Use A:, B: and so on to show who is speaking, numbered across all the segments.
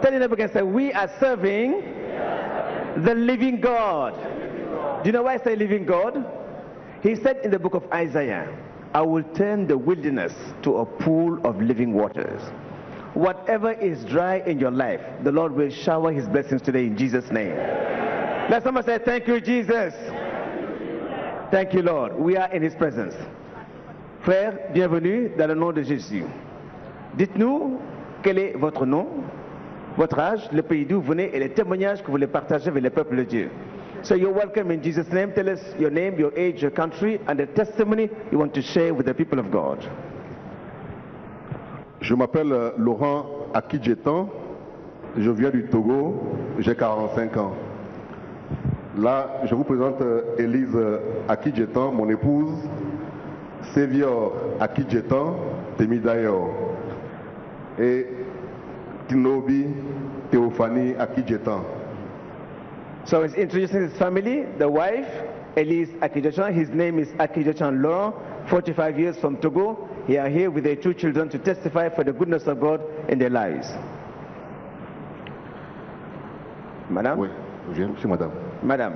A: Tell your neighbor again, say, we are serving the living God. Do you know why I say living God? He said in the book of Isaiah, I will turn the wilderness to a pool of living waters. Whatever is dry in your life, the Lord will shower his blessings today in Jesus' name. Let someone say, thank you, Jesus. Thank you, Lord. We are in his presence. Frère, bienvenue dans le nom de Jésus. Dites-nous quel est votre nom, votre âge, le pays d'où vous venez et les témoignages que vous voulez partager avec le peuple de Dieu. So you're welcome in Jesus' name. Tell us your name, your age, your country, and the testimony you want to share with the people of God.
B: Je m'appelle Laurent Akidjetan, je viens du Togo, j'ai 45 ans. Là, je vous présente Élise Akidjetan, mon épouse, Sévior Akidjetan, Temidayor, et Tinobi Théophanie Akidjetan.
A: So he's introducing his family, the wife, Élise Akidjetan. His name is Akidjetan Laurent, 45 years from Togo. He are here with their 2 children to testify for the goodness of God in their lives. Madame?
B: Oui, je suis madame.
A: Madame.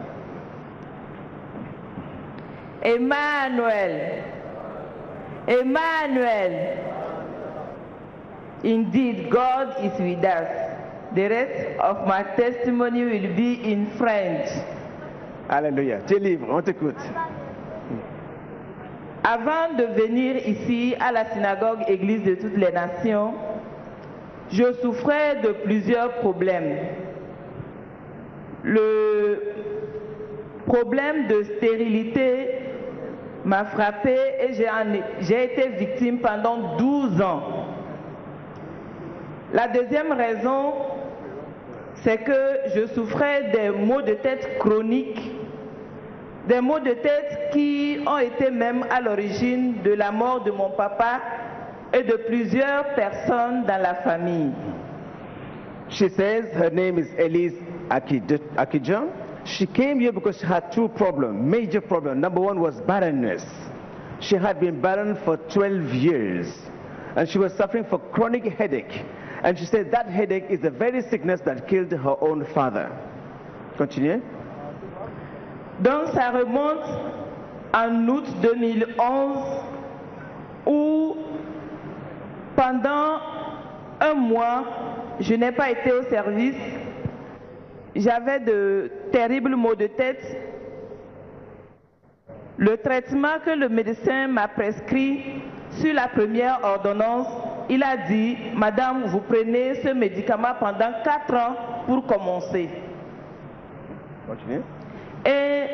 C: Emmanuel. Emmanuel. Indeed, God is with us. The rest of my testimony will be in French.
A: Alléluia. Tu es libre, on t'écoute.
C: Avant de venir ici à la synagogue Église de toutes les nations, je souffrais de plusieurs problèmes. Le problème de stérilité m'a frappé et j'ai été victime pendant 12 ans. La deuxième raison, c'est que je souffrais des maux de tête chroniques, des maux de tête qui ont été même à l'origine de la mort de mon papa et de plusieurs personnes dans la famille.
A: She says her name is Élise Akidjetan. She came here because she had 2 problems, major problems. Number 1 was barrenness. She had been barren for 12 years and she was suffering from chronic headache. And she said that headache is the very sickness that killed her own father. Continuez.
C: Donc ça remonte en août 2011 où pendant 1 mois, je n'ai pas été au service. J'avais de terribles maux de tête. Le traitement que le médecin m'a prescrit sur la première ordonnance, il a dit, Madame, vous prenez ce médicament pendant 4 ans pour commencer.
A: Continuez.
C: Et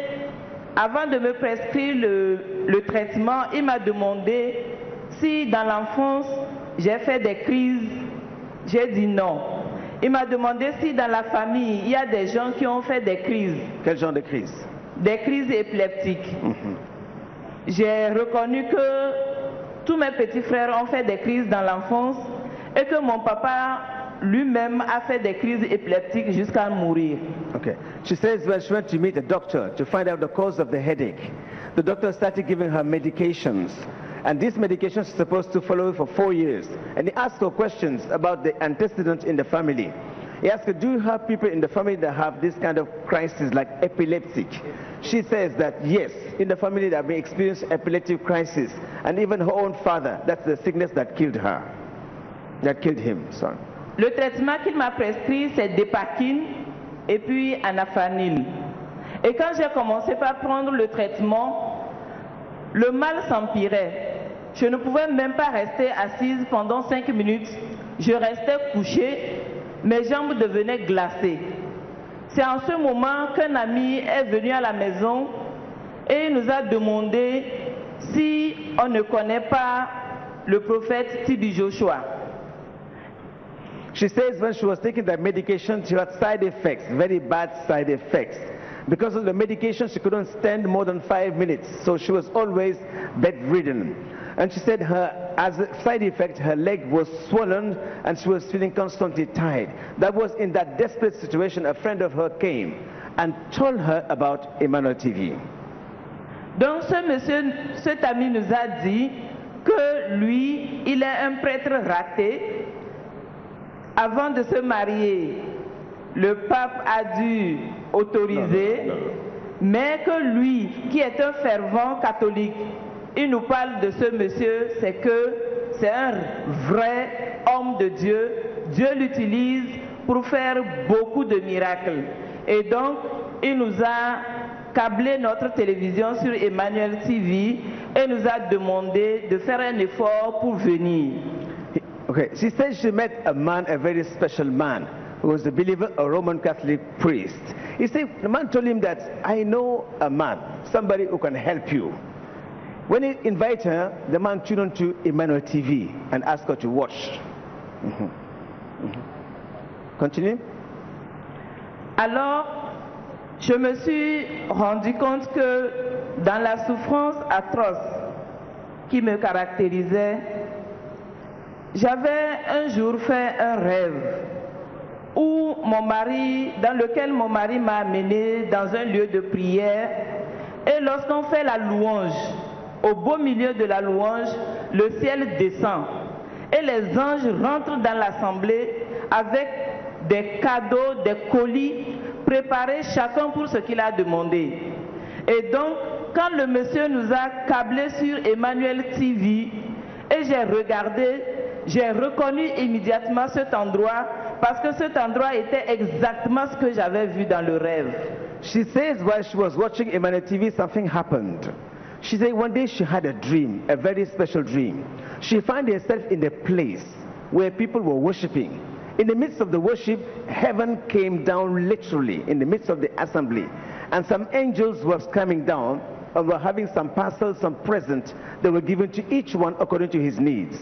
C: avant de me prescrire le traitement, il m'a demandé si dans l'enfance j'ai fait des crises. J'ai dit non. Il m'a demandé si dans la famille il y a des gens qui ont fait des crises.
A: Quel genre de crise?
C: Des crises épileptiques. J'ai reconnu que tous mes petits frères ont fait des crises dans l'enfance et que mon papa lui-même a fait des crises épileptiques jusqu'à mourir.
A: Okay. She says when she went to meet a doctor to find out the cause of the headache, the doctor started giving her medications. And these medications are supposed to follow for 4 years. And he asked her questions about the antecedents in the family. He asked her, do you have people in the family that have this kind of crisis like epileptic? She says that yes, in the family that have experienced epileptic crisis. And even her own father, that's the sickness that killed her. That killed him, sorry.
C: Le traitement qu'il m'a prescrit, c'est Dépakine et puis Anafanil. Et quand j'ai commencé par prendre le traitement, le mal s'empirait. Je ne pouvais même pas rester assise pendant 5 minutes. Je restais couchée, mes jambes devenaient glacées. C'est en ce moment qu'un ami est venu à la maison et il nous a demandé si on ne connaît pas le prophète Tibi Joshua.
A: She says when she was taking that medication, she had side effects, very bad side effects. Because of the medication, she couldn't stand more than 5 minutes, so she was always bedridden. And she said as a side effect, her leg was swollen and she was feeling constantly tired. That was in that desperate situation, a friend of her came and told her about Emmanuel TV.
C: Donc cet ami nous a dit que lui, il est un prêtre raté. avant de se marier, le pape a dû autoriser, mais que lui, qui est un fervent catholique, il nous parle de ce monsieur, c'est que c'est un vrai homme de Dieu. Dieu l'utilise pour faire beaucoup de miracles. Et donc, il nous a câblé notre télévision sur Emmanuel TV et nous a demandé de faire un effort pour venir.
A: Okay, she said she met a man, a very special man, who was a believer, a Roman Catholic priest. He said, the man told him that, I know a man, somebody who can help you. When he invited her, the man tuned on to Emmanuel TV and asked her to watch. Continue.
C: Alors, je me suis rendu compte que dans la souffrance atroce qui me caractérisait, j'avais un jour fait un rêve dans lequel mon mari m'a amené dans un lieu de prière, et lorsqu'on fait la louange, au beau milieu de la louange, le ciel descend et les anges rentrent dans l'assemblée avec des cadeaux, des colis préparés chacun pour ce qu'il a demandé. Et donc, quand le monsieur nous a câblés sur Emmanuel TV et j'ai regardé, j'ai reconnu immédiatement cet endroit parce que cet endroit était exactement ce que j'avais vu dans le rêve.
A: She says while she was watching Emmanuel TV, something happened. She said one day she had a dream, a very special dream. She found herself in a place where people were worshiping. In the midst of the worship, heaven came down literally in the midst of the assembly. And some angels were coming down and were having some parcels, some presents that were given to each one according to his needs.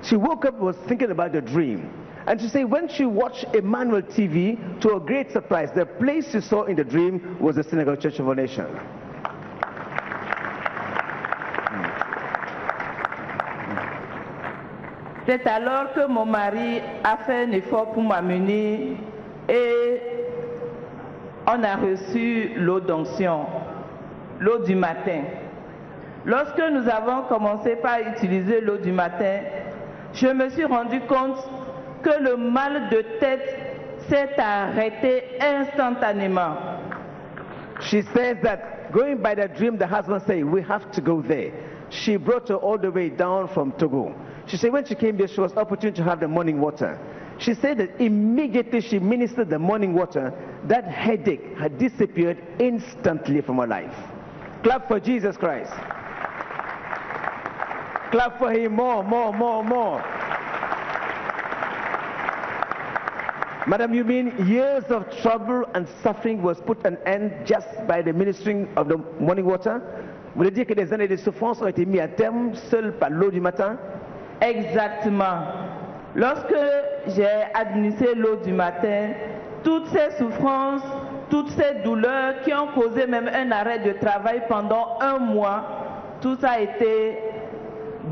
A: She woke up and was thinking about the dream. And she said when she watched Emmanuel TV, to her great surprise, the place she saw in the dream was the Synagogue Church of our Nation.
C: C'est alors que mon mari a fait un effort pour m'amener et on a reçu l'eau d'onction, l'eau du matin. Lorsque nous avons commencé par utiliser l'eau du matin, je me suis rendu compte que le mal de tête s'est arrêté instantanément.
A: She says that going by the dream, the husband said, we have to go there. She brought her all the way down from Togo. She said when she came there, she was opportune to have the morning water. She said that immediately she ministered the morning water, that headache had disappeared instantly from her life. Clap for Jesus Christ. Clap for him more, more, more, more. Madam, you mean years of trouble and suffering was put an end just by the ministering of the morning water? Vous voulez dire que des années de souffrance ont été mises à terme seul par l'eau du matin?
C: Exactement. Lorsque j'ai administré l'eau du matin, toutes ces souffrances, toutes ces douleurs qui ont causé même un arrêt de travail pendant un mois, tout ça a été...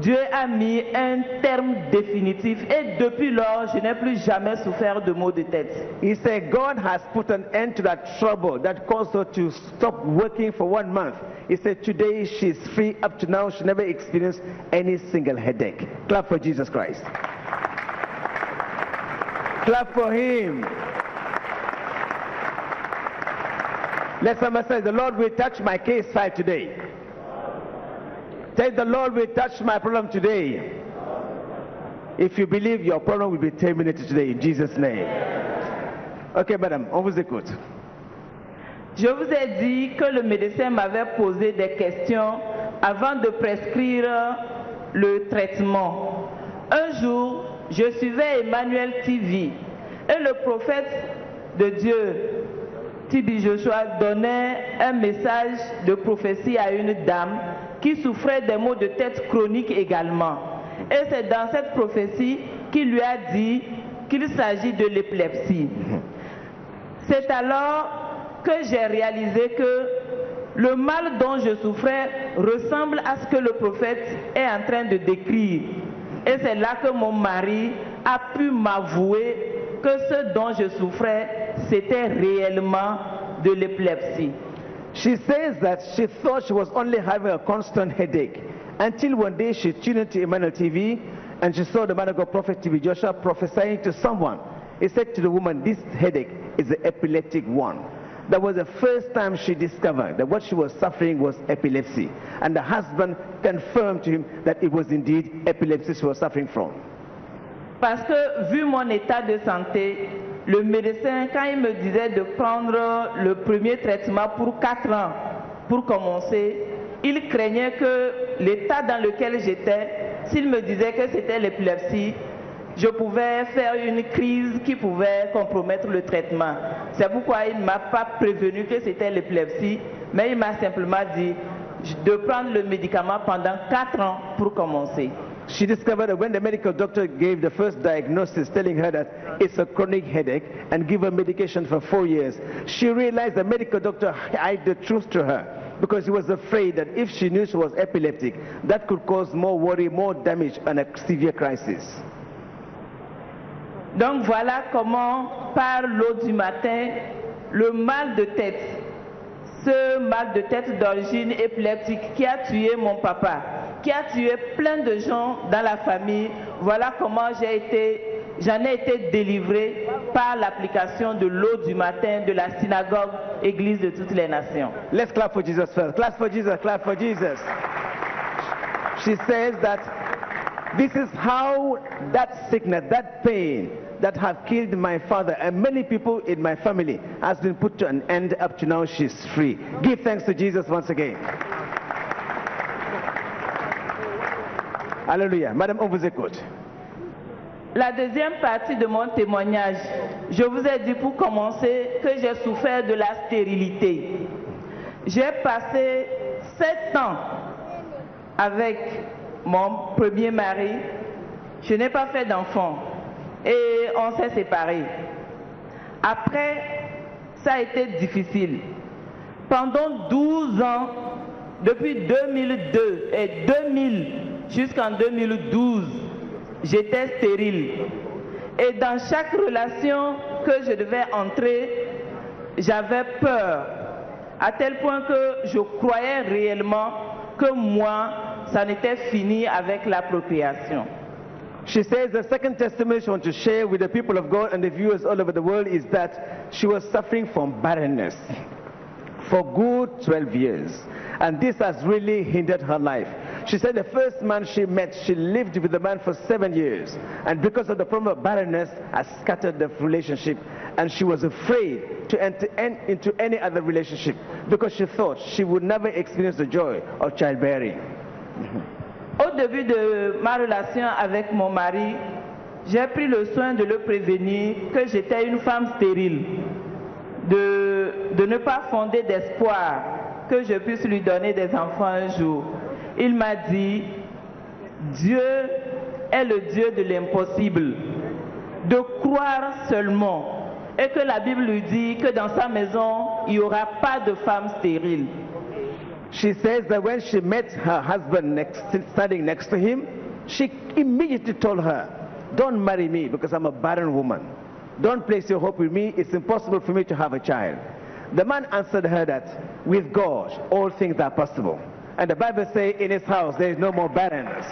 C: Dieu a mis un terme définitif et depuis lors, je n'ai plus jamais souffert de maux de tête.
A: He said God has put an end to that trouble that caused her to stop working for 1 month. He said today she's free. Up to now, she never experienced any single headache. Clap for Jesus Christ. Clap for him. Let somebody say, the Lord will touch my case file today. Tell the Lord will touch my problem today. If you believe, your problem will be terminated today in Jesus' name. Ok, madame, on vous écoute.
C: Je vous ai dit que le médecin m'avait posé des questions avant de prescrire le traitement. Un jour, je suivais Emmanuel TV et le prophète de Dieu, Tibi Joshua, donnait un message de prophétie à une dame qui souffrait des maux de tête chroniques également. Et c'est dans cette prophétie qu'il lui a dit qu'il s'agit de l'épilepsie. C'est alors que j'ai réalisé que le mal dont je souffrais ressemble à ce que le prophète est en train de décrire. Et c'est là que mon mari a pu m'avouer que ce dont je souffrais, c'était réellement de l'épilepsie.
A: She says that she thought she was only having a constant headache until one day she tuned into Emmanuel TV and she saw the man of God, Prophet T.B. Joshua, prophesying to someone. He said to the woman, this headache is an epileptic one. That was the first time she discovered that what she was suffering was epilepsy. And the husband confirmed to him that it was indeed epilepsy she was suffering from.
C: Parce que vu mon état de santé, le médecin, quand il me disait de prendre le premier traitement pour 4 ans pour commencer, il craignait que l'état dans lequel j'étais, s'il me disait que c'était l'épilepsie, je pouvais faire une crise qui pouvait compromettre le traitement. C'est pourquoi il ne m'a pas prévenu que c'était l'épilepsie, mais il m'a simplement dit de prendre le médicament pendant 4 ans pour commencer.
A: She discovered that when the medical doctor gave the first diagnosis telling her that it's a chronic headache and give her medication for 4 years, she realized the medical doctor hid the truth to her because he was afraid that if she knew she was epileptic, that could cause more worry, more damage and a severe crisis.
C: Donc voilà comment, par l'eau du matin, le mal de tête, ce mal de tête d'origine épileptique qui a tué mon papa, qui a tué plein de gens dans la famille, voilà comment j'en ai été délivré par l'application de l'eau du matin de la synagogue Église de toutes les nations.
A: Let's clap for Jesus first. Clap for Jesus, clap for Jesus. She says that this is how that sickness, that pain that have killed my father and many people in my family has been put to an end. Up to now she's free. Give thanks to Jesus once again. Alléluia. Madame, on vous écoute.
C: La deuxième partie de mon témoignage, je vous ai dit pour commencer que j'ai souffert de la stérilité. J'ai passé 7 ans avec mon premier mari. Je n'ai pas fait d'enfant et on s'est séparés. Après, ça a été difficile. Pendant 12 ans, depuis 2002 et 2000 jusqu'en 2012, j'étais stérile. Et dans chaque relation que je devais entrer, j'avais peur. À tel point que je croyais réellement que moi, ça n'était fini avec la procréation.
A: She says the second testimony she wants to share with the people of God and the viewers all over the world is that she was suffering from barrenness for good 12 years. And this has really hindered her life. She said the first man she met, she lived with the man for 7 years. And because of the problem of barrenness, has scattered the relationship. And she was afraid to enter into any other relationship because she thought she would never experience the joy of childbearing.
C: Au début de ma relation avec mon mari, j'ai pris le soin de le prévenir que j'étais une femme stérile, de ne pas fonder d'espoir que je puisse lui donner des enfants un jour. Il m'a dit, Dieu est le Dieu de l'impossible, de croire seulement, et que la Bible lui dit que dans sa maison, il n'y aura pas de femme stérile.
A: She says that when she met her husband standing next to him, she immediately told her, don't marry me because I'm a barren woman. Don't place your hope with me. It's impossible for me to have a child. The man answered her that with God, all things are possible. And the Bible says in his house, there is no more barrenness.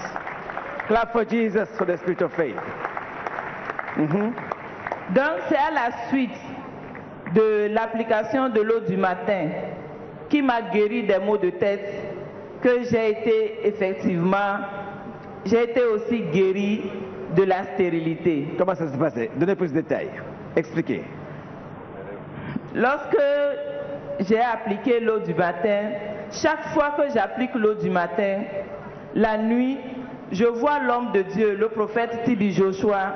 A: Clap for Jesus for the spirit of faith.
C: Donc c'est à la suite de l'application de l'eau du matin qui m'a guéri des maux de tête que j'ai été aussi guéri de la stérilité.
A: Comment ça s'est passé? Donnez plus de détails. Expliquez.
C: Lorsque j'ai appliqué l'eau du matin, chaque fois que j'applique l'eau du matin, la nuit, je vois l'homme de Dieu, le prophète TB Joshua,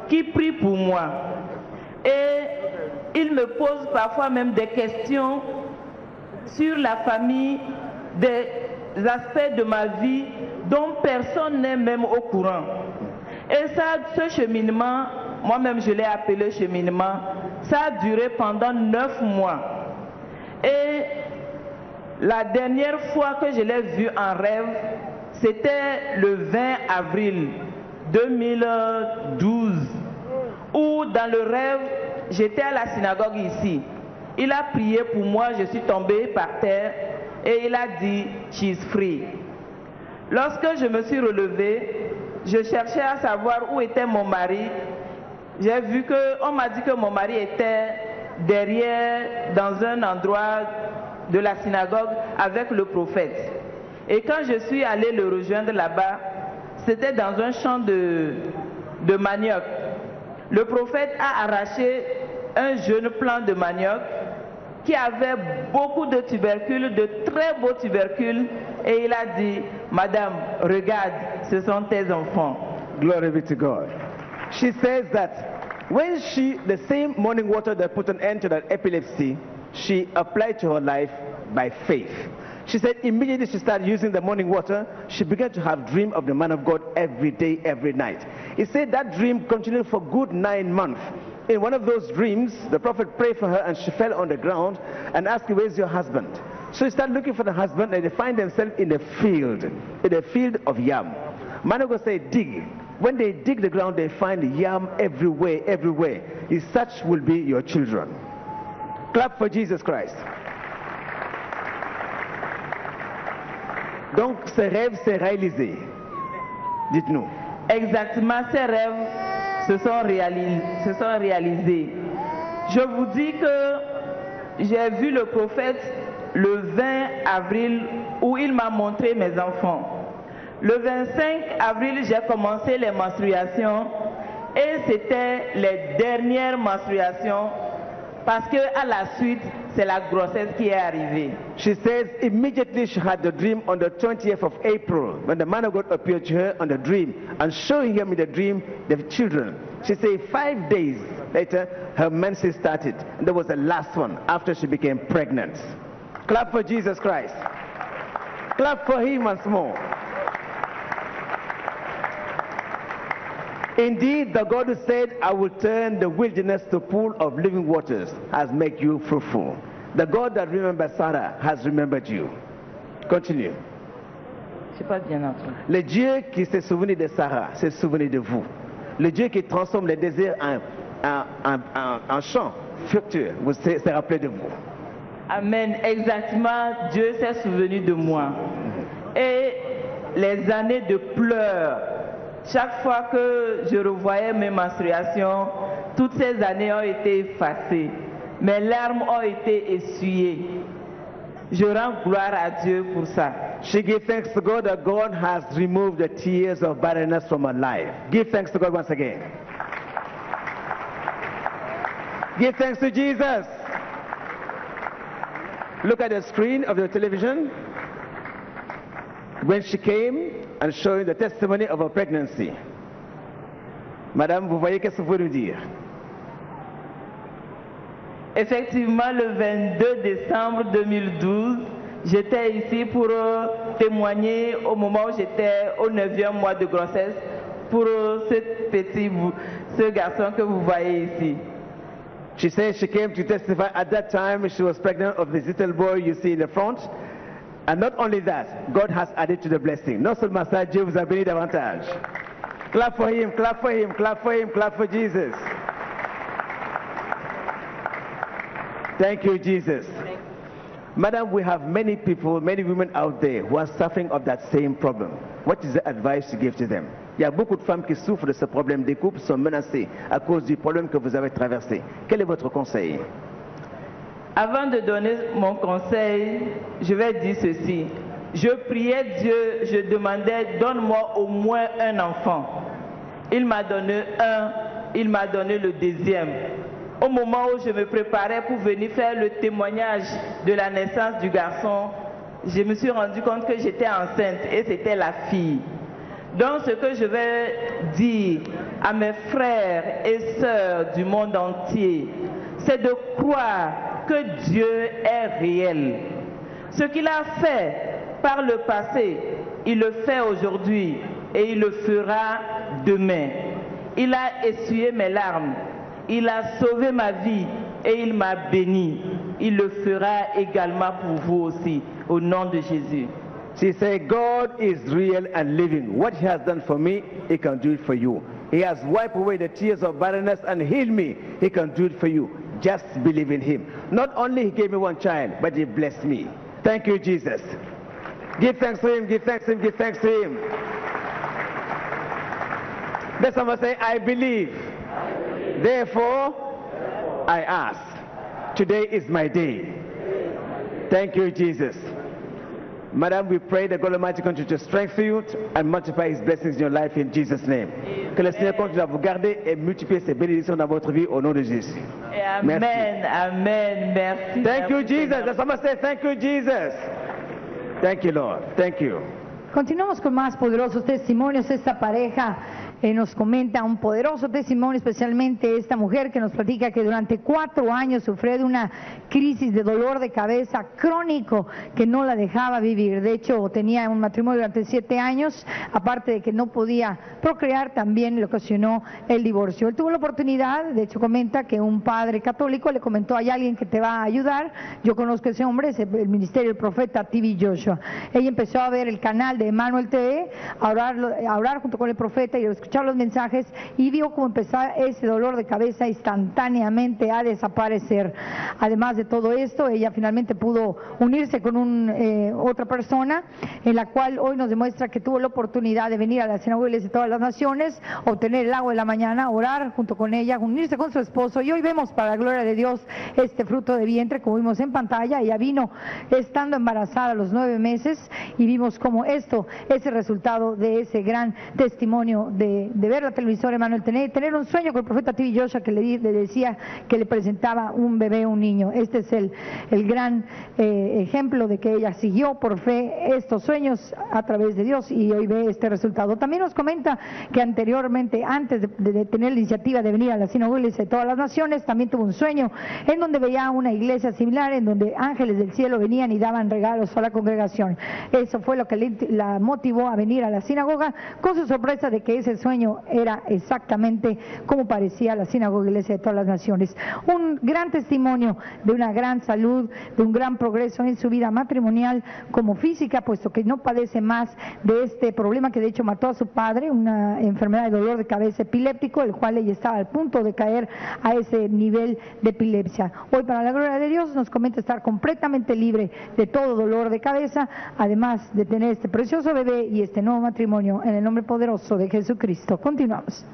C: qui prie pour moi. Et il me pose parfois même des questions sur la famille, des aspects de ma vie dont personne n'est même au courant. Et ça, ce cheminement, moi-même je l'ai appelé cheminement, ça a duré pendant 9 mois. Et la dernière fois que je l'ai vu en rêve, c'était le 20 avril 2012, où dans le rêve, j'étais à la synagogue ici. Il a prié pour moi, je suis tombée par terre et il a dit « She's free ». Lorsque je me suis relevée, je cherchais à savoir où était mon mari j'ai vu qu'on m'a dit que mon mari était derrière, dans un endroit de la synagogue avec le prophète. Et quand je suis allée le rejoindre là-bas, c'était dans un champ de manioc. Le prophète a arraché un jeune plant de manioc qui avait beaucoup de tubercules, de très beaux tubercules, et il a dit, Madame, regarde, ce sont tes enfants.
A: Glory be to God. She says that when the same morning water that put an end to that epilepsy, she applied to her life by faith. She said immediately she started using the morning water, she began to have dream of the man of God every day, every night. He said that dream continued for good 9 months. In one of those dreams, the prophet prayed for her and she fell on the ground and asked, where's your husband? So he started looking for the husband and they find themselves in a field of yam. Man of God said, dig. When they dig the ground, they find yam everywhere, everywhere. Such will be your children. Clap for Jesus Christ. Donc, ce rêve s'est réalisé. Dites-nous.
C: Exactement, ces rêves se sont réalisés. Je vous dis que j'ai vu le prophète le 20 avril où il m'a montré mes enfants. Le 25 avril, j'ai commencé les menstruations et c'était les dernières menstruations parce que à la suite, c'est la grossesse qui est arrivée.
A: She says immediately she had the dream on the 20th of April when the man of God appeared to her on the dream and showing him in the dream the children. She said 5 days later her menses started and that was the last one after she became pregnant. Clap for Jesus Christ. Clap for him once more. Indeed, the God who said, I will turn the wilderness to pool of living waters has made you fruitful. The God that remembered Sarah has remembered you. Continue. Le Dieu qui s'est souvenu de Sarah s'est souvenu de vous. Le Dieu qui transforme les désirs en champ fructueux s'est rappelé de vous.
C: Amen. Exactement, Dieu s'est souvenu de moi. Et les années de pleurs, chaque fois que je revoyais mes menstruations, toutes ces années ont été effacées. Mes larmes ont été essuyées. Je rends gloire à Dieu pour ça.
A: She gives thanks to God that God has removed the tears of barrenness from her life. Give thanks to God once again. Give thanks to Jesus. Look at the screen of the television. When she came and showing the testimony of her pregnancy. Madame, vous voyez qu'est-ce que vous nous dire?
C: Effectivement, le 22 décembre 2012, j'étais ici pour témoigner au moment où j'étais au 9e mois de grossesse pour ce garçon que vous voyez ici.
A: She said she came to testify at that time she was pregnant of this little boy you see in the front. And not only that, God has added to the blessing. Non seulement ça, Dieu vous a béni davantage. Clap for him, clap for him, clap for him, clap for Jesus. Thank you, Jesus. Madam, we have many people, many women out there who are suffering of that same problem. What is the advice you give to them? Il y a beaucoup de femmes qui souffrent de ce problème. Des couples sont menacés à cause du problème que vous avez traversé. Quel est votre conseil?
C: Avant de donner mon conseil, je vais dire ceci. Je priais Dieu, je demandais, donne-moi au moins un enfant. Il m'a donné un, il m'a donné le deuxième. Au moment où je me préparais pour venir faire le témoignage de la naissance du garçon, je me suis rendu compte que j'étais enceinte et c'était la fille. Donc ce que je vais dire à mes frères et sœurs du monde entier, c'est de croire que Dieu est réel. Ce qu'il a fait par le passé, il le fait aujourd'hui et il le fera demain. Il a essuyé mes larmes, il a sauvé ma vie et il m'a béni. Il le fera également pour vous aussi, au nom de Jésus.
A: She said, God is real and living. What he has done for me, he can do it for you. He has wiped away the tears of barrenness and healed me. He can do it for you. Just believe in him. Not only he gave me one child, but he blessed me. Thank you, Jesus. Give thanks to him, give thanks to him, give thanks to him. Let someone say, I believe. Therefore, I ask. Today is my day. Thank you, Jesus. Madam, we pray that God Almighty continue to strengthen you and multiply His blessings in your life in Jesus' name. Que le Seigneur continue à vous garder et multiplier ses bénédictions dans votre vie au nom de Jésus.
C: Amen, merci. Amen, merci.
A: Thank you, Jesus. Let someone say, thank you, Jesus. Thank you, Lord. Thank you.
D: Continuamos con más poderosos testimonios. Esta pareja nos comenta un poderoso testimonio, especialmente esta mujer que nos platica que durante 4 años sufrió de una crisis de dolor de cabeza crónico que no la dejaba vivir. De hecho, tenía un matrimonio durante 7 años, aparte de que no podía procrear, también le ocasionó el divorcio. Él tuvo la oportunidad, de hecho comenta que un padre católico le comentó: hay alguien que te va a ayudar, yo conozco a ese hombre, es el ministerio del profeta TV Joshua. Ella empezó a ver el canal de Emmanuel TV, a orar junto con el profeta y a escuchar los mensajes, y vio cómo empezaba ese dolor de cabeza instantáneamente a desaparecer. Además de todo esto, ella finalmente pudo unirse con otra persona, en la cual hoy nos demuestra que tuvo la oportunidad de venir a la sinagoga de todas las naciones, obtener el agua de la mañana, orar junto con ella, unirse con su esposo, y hoy vemos, para la gloria de Dios, este fruto de vientre, como vimos en pantalla. Ella vino estando embarazada a los 9 meses, y vimos cómo esto es el resultado de ese gran testimonio de ver la televisora Emmanuel, tener un sueño con el profeta TV Joshua, que le decía que le presentaba un bebé, un niño. Este es el gran ejemplo de que ella siguió por fe estos sueños a través de Dios, y hoy ve este resultado. También nos comenta que anteriormente, antes de tener la iniciativa de venir a la sinagoga de todas las naciones, también tuvo un sueño en donde veía una iglesia similar, en donde ángeles del cielo venían y daban regalos a la congregación. Eso fue lo que la motivó a venir a la sinagoga, con su sorpresa de que ese sueño era exactamente como parecía la sinagoga iglesia de todas las naciones. Un gran testimonio de una gran salud, de un gran progreso en su vida matrimonial como física, puesto que no padece más de este problema que de hecho mató a su padre, una enfermedad de dolor de cabeza epiléptico, el cual ella estaba al punto de caer a ese nivel de epilepsia. Hoy, para la gloria de Dios, nos comenta estar completamente libre de todo dolor de cabeza, además de tener este precioso bebé y este nuevo matrimonio, en el nombre poderoso de Jesucristo. Continuamos.